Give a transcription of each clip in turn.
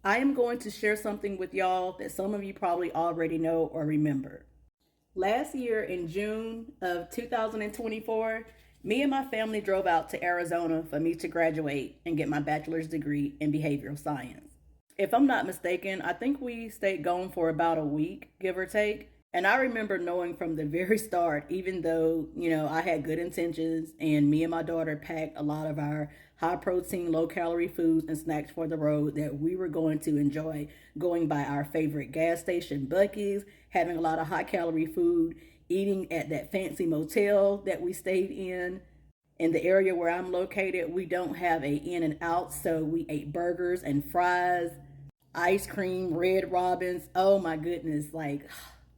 I am going to share something with y'all that some of you probably already know or remember. Last year in June of 2024, me and my family drove out to Arizona for me to graduate and get my bachelor's degree in behavioral science. If I'm not mistaken, I think we stayed gone for about a week, give or take. And I remember knowing from the very start, even though, I had good intentions and me and my daughter packed a lot of our high protein, low calorie foods and snacks for the road, that we were going to enjoy going by our favorite gas station, Buc-ee's, having a lot of high calorie food, eating at that fancy motel that we stayed in. In the area where I'm located, we don't have a In and Out, so we ate burgers and fries, ice cream, Red Robins. Oh my goodness, like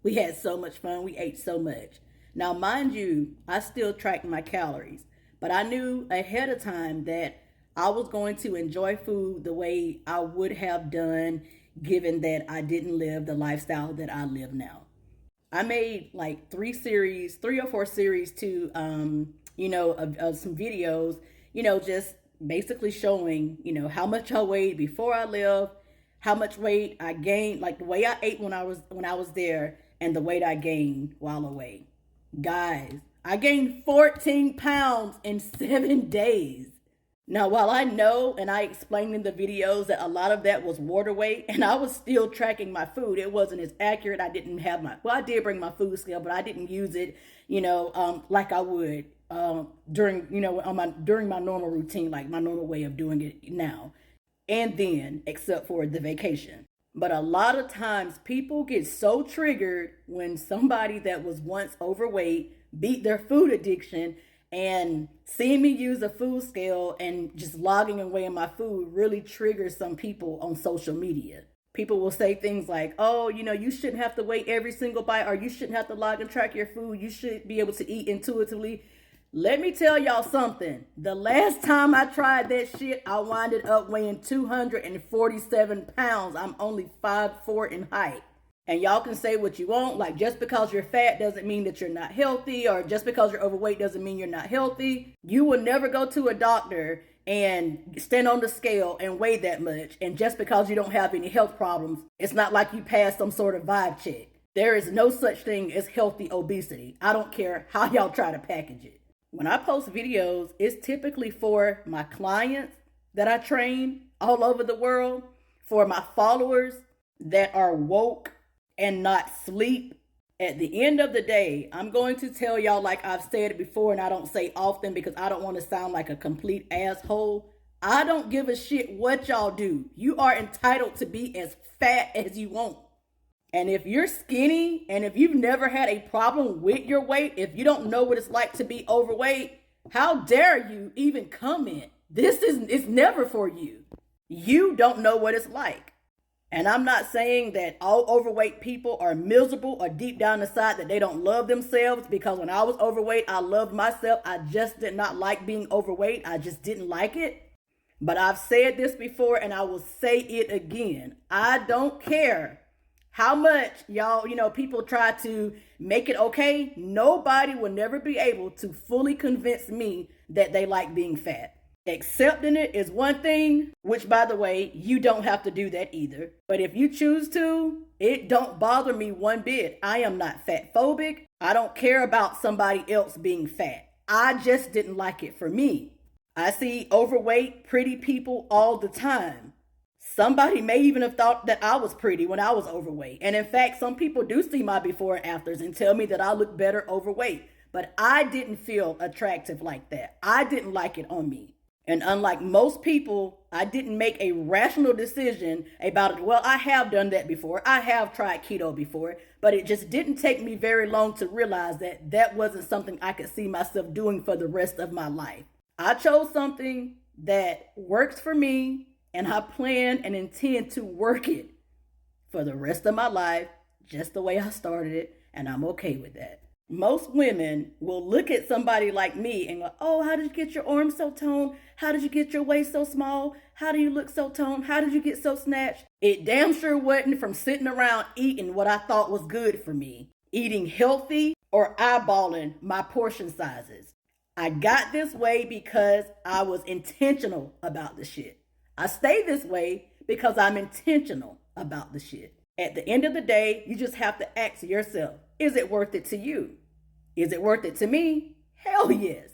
we had so much fun. We ate so much. Now, mind you, I still tracked my calories, but I knew ahead of time that I was going to enjoy food the way I would have done given that I didn't live the lifestyle that I live now. I made like three or four series to, of some videos, just basically showing, how much I weighed before I left, how much weight I gained, like the way I ate when I was there, and the weight I gained while away. Guys, I gained 14 pounds in 7 days. Now, while I know and I explained in the videos that a lot of that was water weight, and I was still tracking my food, it wasn't as accurate. I didn't have I did bring my food scale, but I didn't use it, like I would during, during my normal routine, like my normal way of doing it now and then, except for the vacation. But a lot of times people get so triggered when somebody that was once overweight beat their food addiction, and seeing me use a food scale and just logging and weighing my food really triggers some people on social media. People will say things like, oh, you shouldn't have to weigh every single bite, or you shouldn't have to log and track your food. You should be able to eat intuitively. Let me tell y'all something. The last time I tried that shit, I winded up weighing 247 pounds. I'm only 5'4" in height. And y'all can say what you want, like just because you're fat doesn't mean that you're not healthy, or just because you're overweight doesn't mean you're not healthy. You will never go to a doctor and stand on the scale and weigh that much. And just because you don't have any health problems, it's not like you passed some sort of vibe check. There is no such thing as healthy obesity. I don't care how y'all try to package it. When I post videos, it's typically for my clients that I train all over the world, for my followers that are woke and not sleep. At the end of the day, I'm going to tell y'all, like I've said it before, and I don't say often because I don't want to sound like a complete asshole. I don't give a shit what y'all do. You are entitled to be as fat as you want. And if you're skinny and if you've never had a problem with your weight, if you don't know what it's like to be overweight, how dare you even comment? It's never for you. You don't know what it's like. And I'm not saying that all overweight people are miserable or deep down inside that they don't love themselves, because when I was overweight, I loved myself. I just did not like being overweight. I just didn't like it. But I've said this before and I will say it again. I don't care how much y'all, people try to make it okay. Nobody will never be able to fully convince me that they like being fat. Accepting it is one thing, which, by the way, you don't have to do that either. But if you choose to, it don't bother me one bit. I am not fat phobic. I don't care about somebody else being fat. I just didn't like it for me. I see overweight, pretty people all the time. Somebody may even have thought that I was pretty when I was overweight. And in fact, some people do see my before and afters and tell me that I look better overweight. But I didn't feel attractive like that. I didn't like it on me. And unlike most people, I didn't make a rational decision about it. Well, I have done that before. I have tried keto before, but it just didn't take me very long to realize that that wasn't something I could see myself doing for the rest of my life. I chose something that works for me, and I plan and intend to work it for the rest of my life, just the way I started it, and I'm okay with that. Most women will look at somebody like me and go, oh, how did you get your arms so toned? How did you get your waist so small? How do you look so toned? How did you get so snatched? It damn sure wasn't from sitting around eating what I thought was good for me, eating healthy or eyeballing my portion sizes. I got this way because I was intentional about the shit. I stay this way because I'm intentional about the shit. At the end of the day, you just have to ask yourself, is it worth it to you? Is it worth it to me? Hell yes.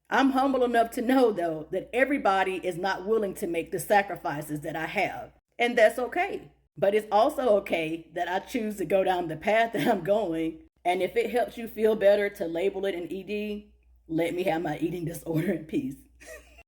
I'm humble enough to know, though, that everybody is not willing to make the sacrifices that I have. And that's okay. But it's also okay that I choose to go down the path that I'm going. And if it helps you feel better to label it an ED, let me have my eating disorder in peace.